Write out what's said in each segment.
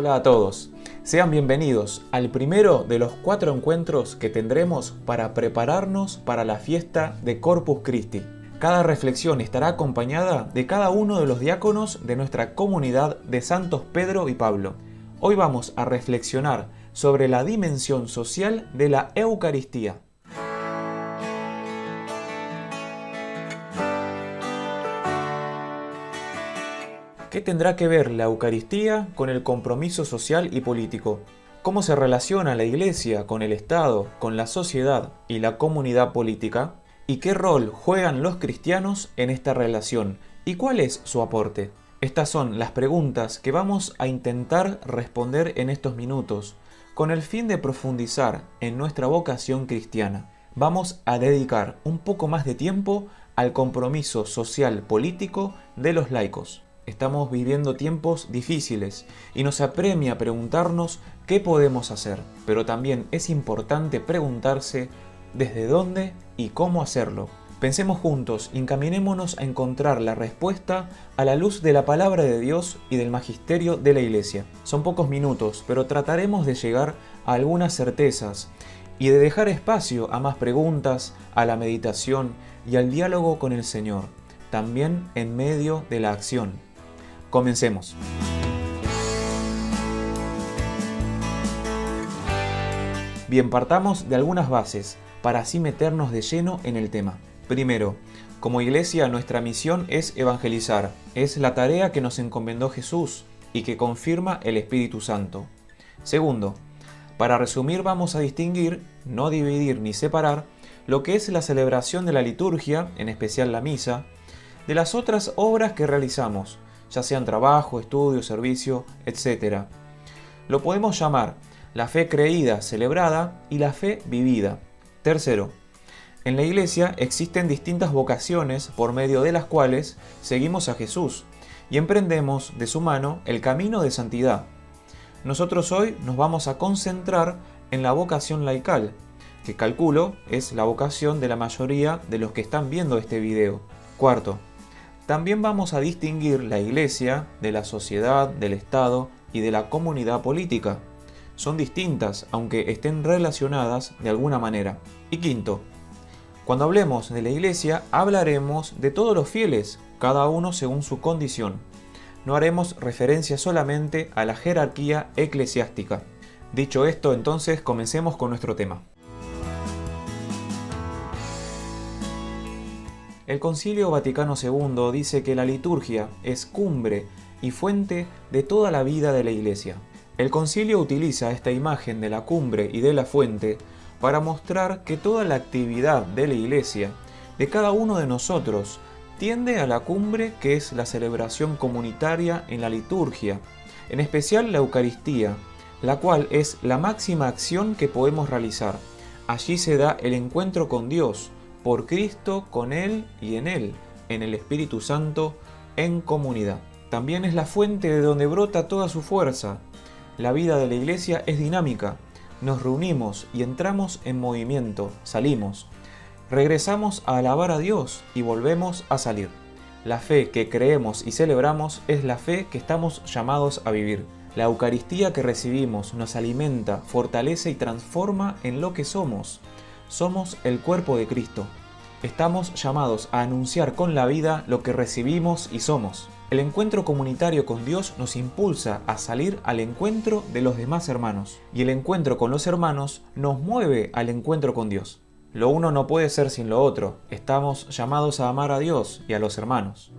Hola a todos, sean bienvenidos al primero de los 4 encuentros que tendremos para prepararnos para la fiesta de Corpus Christi. Cada reflexión estará acompañada de cada uno de los diáconos de nuestra comunidad de Santos Pedro y Pablo. Hoy vamos a reflexionar sobre la dimensión social de la Eucaristía. ¿Qué tendrá que ver la Eucaristía con el compromiso social y político? ¿Cómo se relaciona la Iglesia con el Estado, con la sociedad y la comunidad política? ¿Y qué rol juegan los cristianos en esta relación? ¿Y cuál es su aporte? Estas son las preguntas que vamos a intentar responder en estos minutos, con el fin de profundizar en nuestra vocación cristiana. Vamos a dedicar un poco más de tiempo al compromiso social político de los laicos. Estamos viviendo tiempos difíciles y nos apremia preguntarnos qué podemos hacer, pero también es importante preguntarse desde dónde y cómo hacerlo. Pensemos juntos, encaminémonos a encontrar la respuesta a la luz de la palabra de Dios y del magisterio de la Iglesia. Son pocos minutos, pero trataremos de llegar a algunas certezas y de dejar espacio a más preguntas, a la meditación y al diálogo con el Señor, también en medio de la acción. Comencemos. Bien, partamos de algunas bases para así meternos de lleno en el tema. Primero, como iglesia nuestra misión es evangelizar. Es la tarea que nos encomendó Jesús y que confirma el Espíritu Santo. Segundo, para resumir vamos a distinguir, no dividir ni separar, lo que es la celebración de la liturgia, en especial la misa, de las otras obras que realizamos, ya sean trabajo, estudio, servicio, etc. Lo podemos llamar la fe creída, celebrada y la fe vivida. Tercero, en la Iglesia existen distintas vocaciones por medio de las cuales seguimos a Jesús y emprendemos de su mano el camino de santidad. Nosotros hoy nos vamos a concentrar en la vocación laical, que calculo es la vocación de la mayoría de los que están viendo este video. Cuarto, también vamos a distinguir la Iglesia de la sociedad, del Estado y de la comunidad política. Son distintas, aunque estén relacionadas de alguna manera. Y quinto, cuando hablemos de la Iglesia, hablaremos de todos los fieles, cada uno según su condición. No haremos referencia solamente a la jerarquía eclesiástica. Dicho esto, entonces comencemos con nuestro tema. El Concilio Vaticano II dice que la liturgia es cumbre y fuente de toda la vida de la Iglesia. El concilio utiliza esta imagen de la cumbre y de la fuente para mostrar que toda la actividad de la Iglesia, de cada uno de nosotros, tiende a la cumbre que es la celebración comunitaria en la liturgia, en especial la Eucaristía, la cual es la máxima acción que podemos realizar. Allí se da el encuentro con Dios, por Cristo, con Él y en Él, en el Espíritu Santo, en comunidad. También es la fuente de donde brota toda su fuerza. La vida de la Iglesia es dinámica. Nos reunimos y entramos en movimiento, salimos. Regresamos a alabar a Dios y volvemos a salir. La fe que creemos y celebramos es la fe que estamos llamados a vivir. La Eucaristía que recibimos nos alimenta, fortalece y transforma en lo que somos. Somos el cuerpo de Cristo. Estamos llamados a anunciar con la vida lo que recibimos y somos. El encuentro comunitario con Dios nos impulsa a salir al encuentro de los demás hermanos. Y el encuentro con los hermanos nos mueve al encuentro con Dios. Lo uno no puede ser sin lo otro. Estamos llamados a amar a Dios y a los hermanos.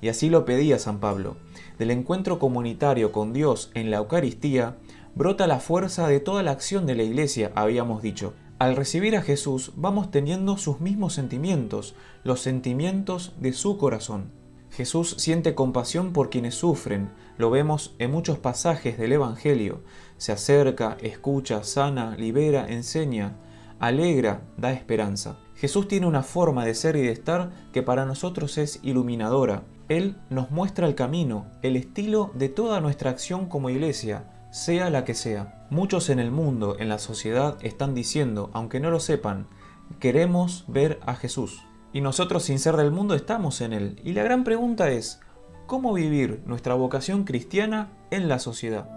Y así lo pedía San Pablo. Del encuentro comunitario con Dios en la Eucaristía, brota la fuerza de toda la acción de la Iglesia, habíamos dicho. Al recibir a Jesús, vamos teniendo sus mismos sentimientos, los sentimientos de su corazón. Jesús siente compasión por quienes sufren, lo vemos en muchos pasajes del Evangelio. Se acerca, escucha, sana, libera, enseña, alegra, da esperanza. Jesús tiene una forma de ser y de estar que para nosotros es iluminadora. Él nos muestra el camino, el estilo de toda nuestra acción como Iglesia, sea la que sea. Muchos en el mundo, en la sociedad, están diciendo, aunque no lo sepan, queremos ver a Jesús. Y nosotros, sin ser del mundo, estamos en él. Y la gran pregunta es, ¿cómo vivir nuestra vocación cristiana en la sociedad?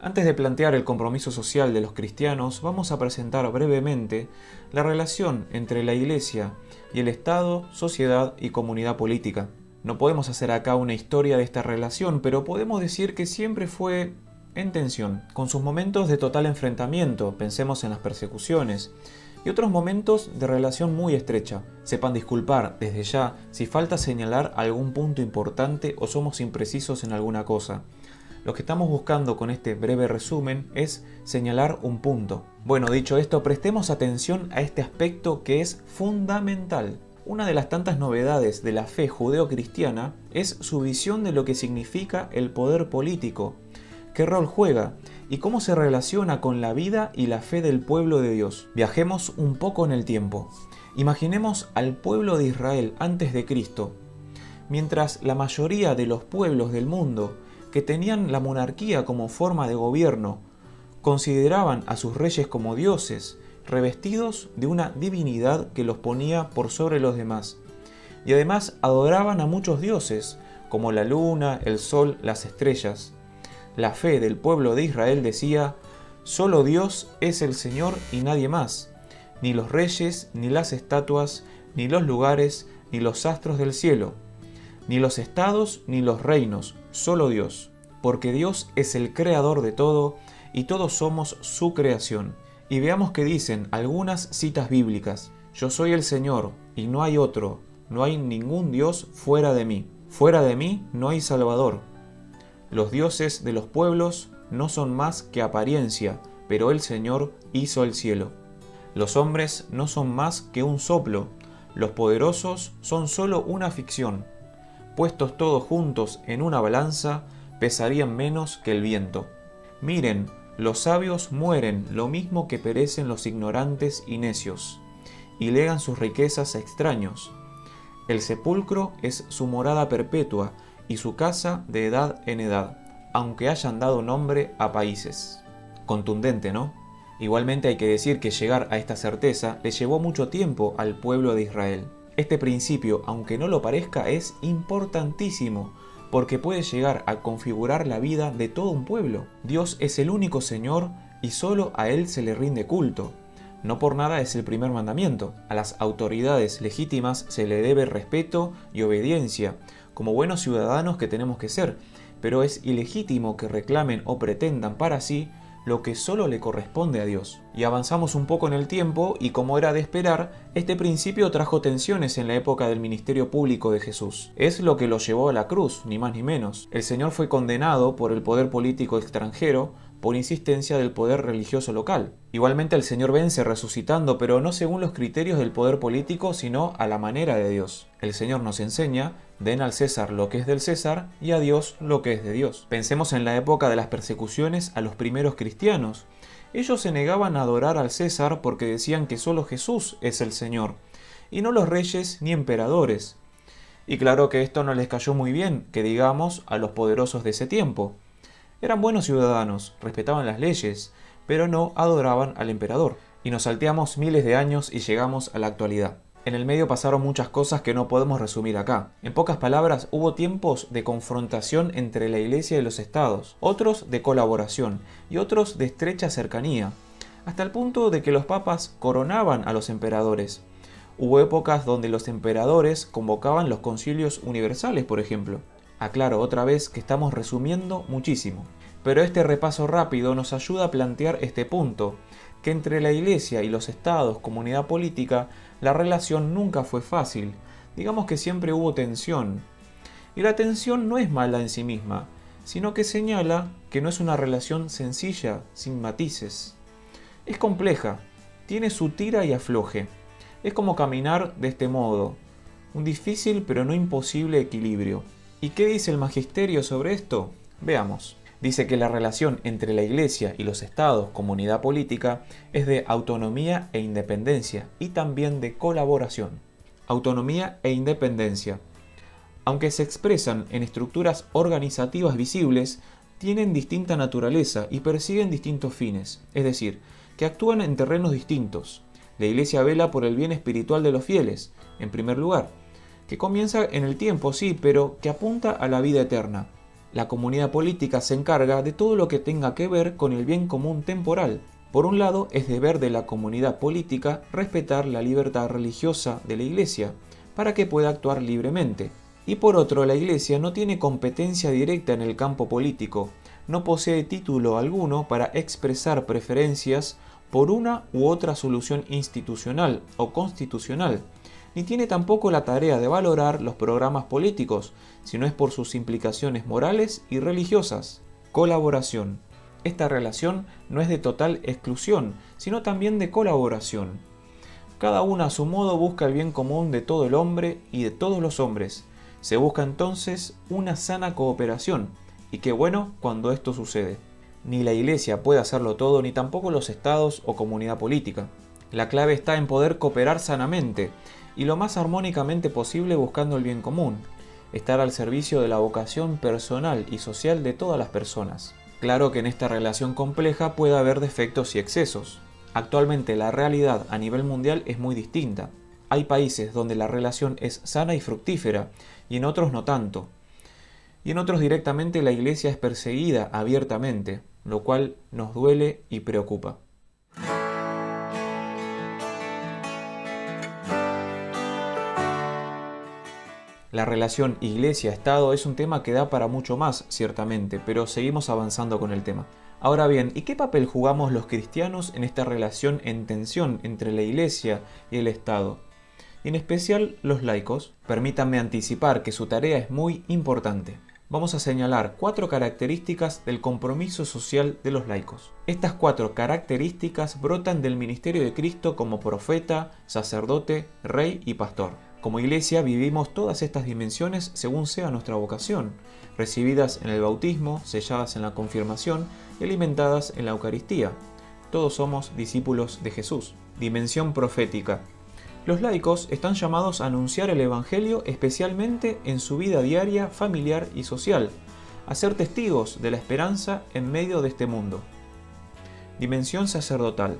Antes de plantear el compromiso social de los cristianos, vamos a presentar brevemente la relación entre la Iglesia y el Estado, sociedad y comunidad política. No podemos hacer acá una historia de esta relación, pero podemos decir que siempre fue en tensión, con sus momentos de total enfrentamiento, pensemos en las persecuciones, y otros momentos de relación muy estrecha. Sepan disculpar desde ya si falta señalar algún punto importante o somos imprecisos en alguna cosa. Lo que estamos buscando con este breve resumen es señalar un punto. Bueno, dicho esto, prestemos atención a este aspecto que es fundamental. Una de las tantas novedades de la fe judeocristiana es su visión de lo que significa el poder político, qué rol juega y cómo se relaciona con la vida y la fe del pueblo de Dios. Viajemos un poco en el tiempo. Imaginemos al pueblo de Israel antes de Cristo. Mientras la mayoría de los pueblos del mundo que tenían la monarquía como forma de gobierno consideraban a sus reyes como dioses, revestidos de una divinidad que los ponía por sobre los demás. Y además adoraban a muchos dioses, como la luna, el sol, las estrellas. La fe del pueblo de Israel decía: solo Dios es el Señor y nadie más, ni los reyes, ni las estatuas, ni los lugares, ni los astros del cielo, ni los estados, ni los reinos, solo Dios, porque Dios es el creador de todo y todos somos su creación. Y veamos qué dicen algunas citas bíblicas. Yo soy el Señor y no hay otro, no hay ningún Dios fuera de mí. Fuera de mí no hay Salvador. Los dioses de los pueblos no son más que apariencia, pero el Señor hizo el cielo. Los hombres no son más que un soplo, los poderosos son solo una ficción. Puestos todos juntos en una balanza, pesarían menos que el viento. Miren, los sabios mueren lo mismo que perecen los ignorantes y necios, y legan sus riquezas a extraños. El sepulcro es su morada perpetua, y su casa de edad en edad, aunque hayan dado nombre a países. Contundente, ¿no? Igualmente hay que decir que llegar a esta certeza le llevó mucho tiempo al pueblo de Israel. Este principio, aunque no lo parezca, es importantísimo, porque puede llegar a configurar la vida de todo un pueblo. Dios es el único Señor y solo a Él se le rinde culto. No por nada es el primer mandamiento. A las autoridades legítimas se le debe respeto y obediencia, como buenos ciudadanos que tenemos que ser, pero es ilegítimo que reclamen o pretendan para sí lo que solo le corresponde a Dios. Y avanzamos un poco en el tiempo y, como era de esperar, este principio trajo tensiones en la época del ministerio público de Jesús. Es lo que lo llevó a la cruz, ni más ni menos. El Señor fue condenado por el poder político extranjero por insistencia del poder religioso local. Igualmente el Señor vence resucitando, pero no según los criterios del poder político, sino a la manera de Dios. El Señor nos enseña: den al César lo que es del César y a Dios lo que es de Dios. Pensemos en la época de las persecuciones a los primeros cristianos. Ellos se negaban a adorar al César porque decían que solo Jesús es el Señor, y no los reyes ni emperadores. Y claro que esto no les cayó muy bien, que digamos, a los poderosos de ese tiempo. Eran buenos ciudadanos, respetaban las leyes, pero no adoraban al emperador. Y nos salteamos miles de años y llegamos a la actualidad. En el medio pasaron muchas cosas que no podemos resumir acá. En pocas palabras, hubo tiempos de confrontación entre la Iglesia y los estados, otros de colaboración y otros de estrecha cercanía, hasta el punto de que los papas coronaban a los emperadores. Hubo épocas donde los emperadores convocaban los concilios universales, por ejemplo. Aclaro otra vez que estamos resumiendo muchísimo, pero este repaso rápido nos ayuda a plantear este punto, que entre la Iglesia y los estados, comunidad política, la relación nunca fue fácil. Digamos que siempre hubo tensión. Y la tensión no es mala en sí misma, sino que señala que no es una relación sencilla, sin matices. Es compleja, tiene su tira y afloje. Es como caminar de este modo, un difícil pero no imposible equilibrio. ¿Y qué dice el magisterio sobre esto? Veamos. Dice que la relación entre la Iglesia y los estados, comunidad política, es de autonomía e independencia y también de colaboración. Autonomía e independencia. Aunque se expresan en estructuras organizativas visibles, tienen distinta naturaleza y persiguen distintos fines, es decir, que actúan en terrenos distintos. La Iglesia vela por el bien espiritual de los fieles, en primer lugar, que comienza en el tiempo, sí, pero que apunta a la vida eterna. La comunidad política se encarga de todo lo que tenga que ver con el bien común temporal. Por un lado, es deber de la comunidad política respetar la libertad religiosa de la Iglesia, para que pueda actuar libremente. Y por otro, la Iglesia no tiene competencia directa en el campo político, no posee título alguno para expresar preferencias por una u otra solución institucional o constitucional, ni tiene tampoco la tarea de valorar los programas políticos, sino es por sus implicaciones morales y religiosas. Colaboración. Esta relación no es de total exclusión, sino también de colaboración. Cada uno a su modo busca el bien común de todo el hombre y de todos los hombres. Se busca entonces una sana cooperación, y qué bueno cuando esto sucede. Ni la Iglesia puede hacerlo todo, ni tampoco los estados o comunidad política. La clave está en poder cooperar sanamente, y lo más armónicamente posible buscando el bien común, estar al servicio de la vocación personal y social de todas las personas. Claro que en esta relación compleja puede haber defectos y excesos. Actualmente la realidad a nivel mundial es muy distinta. Hay países donde la relación es sana y fructífera, y en otros no tanto. Y en otros directamente la Iglesia es perseguida abiertamente, lo cual nos duele y preocupa. La relación Iglesia-Estado es un tema que da para mucho más, ciertamente, pero seguimos avanzando con el tema. Ahora bien, ¿y qué papel jugamos los cristianos en esta relación en tensión entre la Iglesia y el Estado? Y en especial los laicos. Permítanme anticipar que su tarea es muy importante. Vamos a señalar 4 características del compromiso social de los laicos. Estas 4 características brotan del ministerio de Cristo como profeta, sacerdote, rey y pastor. Como Iglesia vivimos todas estas dimensiones según sea nuestra vocación, recibidas en el bautismo, selladas en la confirmación y alimentadas en la Eucaristía. Todos somos discípulos de Jesús. Dimensión profética. Los laicos están llamados a anunciar el Evangelio especialmente en su vida diaria, familiar y social, a ser testigos de la esperanza en medio de este mundo. Dimensión sacerdotal.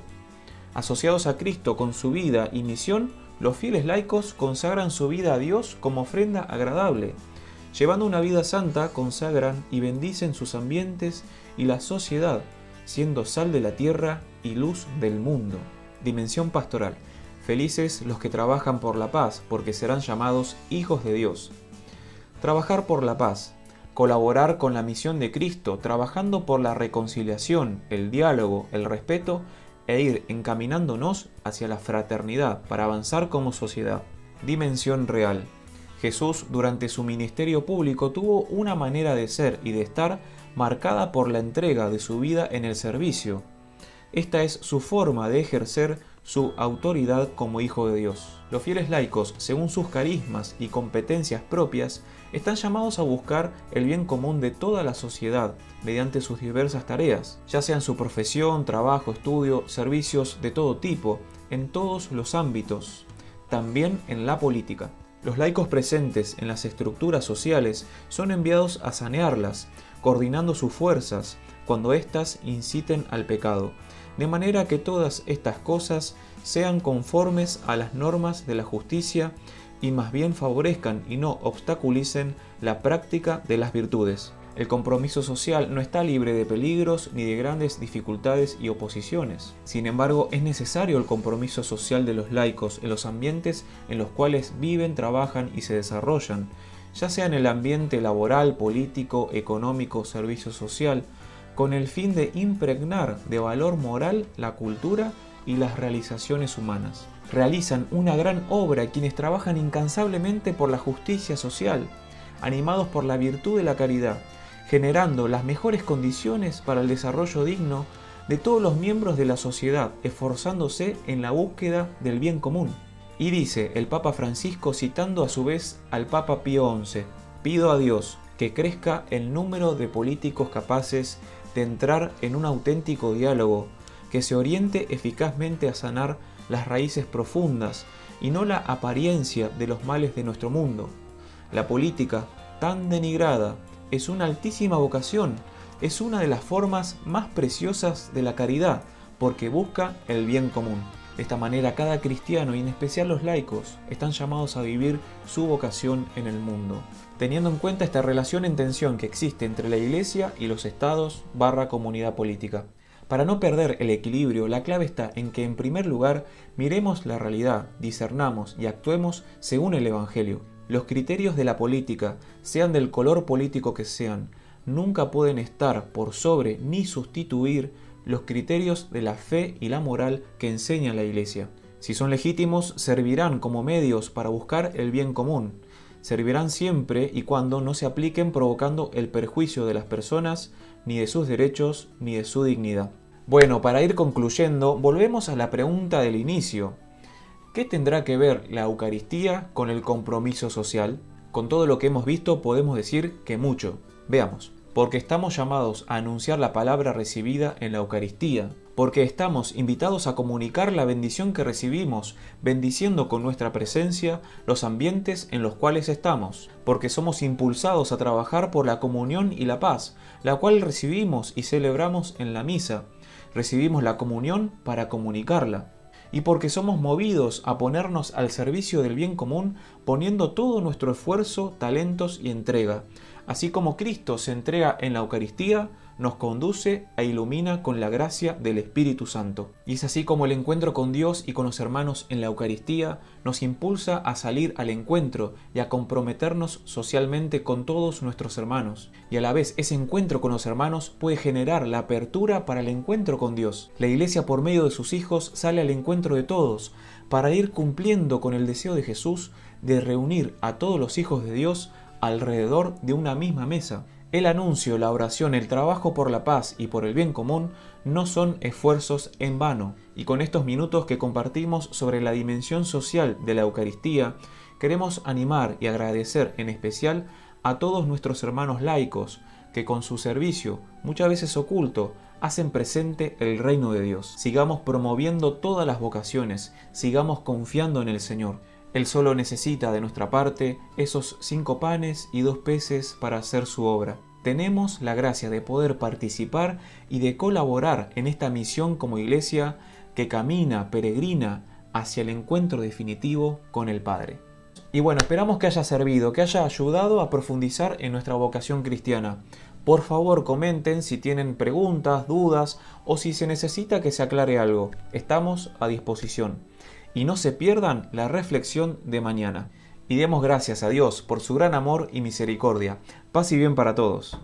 Asociados a Cristo con su vida y misión, los fieles laicos consagran su vida a Dios como ofrenda agradable. Llevando una vida santa, consagran y bendicen sus ambientes y la sociedad, siendo sal de la tierra y luz del mundo. Dimensión pastoral. Felices los que trabajan por la paz, porque serán llamados hijos de Dios. Trabajar por la paz. Colaborar con la misión de Cristo, trabajando por la reconciliación, el diálogo, el respeto e ir encaminándonos hacia la fraternidad para avanzar como sociedad. Dimensión real. Jesús, durante su ministerio público, tuvo una manera de ser y de estar marcada por la entrega de su vida en el servicio. Esta es su forma de ejercer su autoridad como hijo de Dios. Los fieles laicos, según sus carismas y competencias propias, están llamados a buscar el bien común de toda la sociedad mediante sus diversas tareas, ya sean su profesión, trabajo, estudio, servicios de todo tipo, en todos los ámbitos, también en la política. Los laicos presentes en las estructuras sociales son enviados a sanearlas, coordinando sus fuerzas cuando éstas inciten al pecado, de manera que todas estas cosas sean conformes a las normas de la justicia y más bien favorezcan y no obstaculicen la práctica de las virtudes. El compromiso social no está libre de peligros ni de grandes dificultades y oposiciones. Sin embargo, es necesario el compromiso social de los laicos en los ambientes en los cuales viven, trabajan y se desarrollan, ya sea en el ambiente laboral, político, económico, servicio social, con el fin de impregnar de valor moral la cultura y las realizaciones humanas. Realizan una gran obra quienes trabajan incansablemente por la justicia social, animados por la virtud de la caridad, generando las mejores condiciones para el desarrollo digno de todos los miembros de la sociedad, esforzándose en la búsqueda del bien común. Y dice el Papa Francisco, citando a su vez al Papa Pío XI, «Pido a Dios que crezca el número de políticos capaces de entrar en un auténtico diálogo, que se oriente eficazmente a sanar las raíces profundas y no la apariencia de los males de nuestro mundo. La política, tan denigrada, es una altísima vocación, es una de las formas más preciosas de la caridad, porque busca el bien común». De esta manera, cada cristiano, y en especial los laicos, están llamados a vivir su vocación en el mundo, teniendo en cuenta esta relación en tensión que existe entre la Iglesia y los estados / comunidad política. Para no perder el equilibrio, la clave está en que, en primer lugar, miremos la realidad, discernamos y actuemos según el Evangelio. Los criterios de la política, sean del color político que sean, nunca pueden estar por sobre ni sustituir los criterios de la fe y la moral que enseña la Iglesia. Si son legítimos, servirán como medios para buscar el bien común. Servirán siempre y cuando no se apliquen provocando el perjuicio de las personas, ni de sus derechos, ni de su dignidad. Bueno, para ir concluyendo, volvemos a la pregunta del inicio. ¿Qué tendrá que ver la Eucaristía con el compromiso social? Con todo lo que hemos visto podemos decir que mucho. Veamos. Porque estamos llamados a anunciar la palabra recibida en la Eucaristía, porque estamos invitados a comunicar la bendición que recibimos, bendiciendo con nuestra presencia los ambientes en los cuales estamos, porque somos impulsados a trabajar por la comunión y la paz, la cual recibimos y celebramos en la misa. Recibimos la comunión para comunicarla. Y porque somos movidos a ponernos al servicio del bien común, poniendo todo nuestro esfuerzo, talentos y entrega. Así como Cristo se entrega en la Eucaristía, nos conduce e ilumina con la gracia del Espíritu Santo. Y es así como el encuentro con Dios y con los hermanos en la Eucaristía nos impulsa a salir al encuentro y a comprometernos socialmente con todos nuestros hermanos. Y a la vez ese encuentro con los hermanos puede generar la apertura para el encuentro con Dios. La Iglesia, por medio de sus hijos, sale al encuentro de todos para ir cumpliendo con el deseo de Jesús de reunir a todos los hijos de Dios alrededor de una misma mesa. El anuncio, la oración, el trabajo por la paz y por el bien común no son esfuerzos en vano. Y con estos minutos que compartimos sobre la dimensión social de la Eucaristía, queremos animar y agradecer en especial a todos nuestros hermanos laicos que con su servicio, muchas veces oculto, hacen presente el reino de Dios. Sigamos promoviendo todas las vocaciones, sigamos confiando en el Señor. Él solo necesita de nuestra parte esos 5 panes y 2 peces para hacer su obra. Tenemos la gracia de poder participar y de colaborar en esta misión como Iglesia que camina, peregrina hacia el encuentro definitivo con el Padre. Y bueno, esperamos que haya servido, que haya ayudado a profundizar en nuestra vocación cristiana. Por favor, comenten si tienen preguntas, dudas o si se necesita que se aclare algo. Estamos a disposición. Y no se pierdan la reflexión de mañana. Y demos gracias a Dios por su gran amor y misericordia. Paz y bien para todos.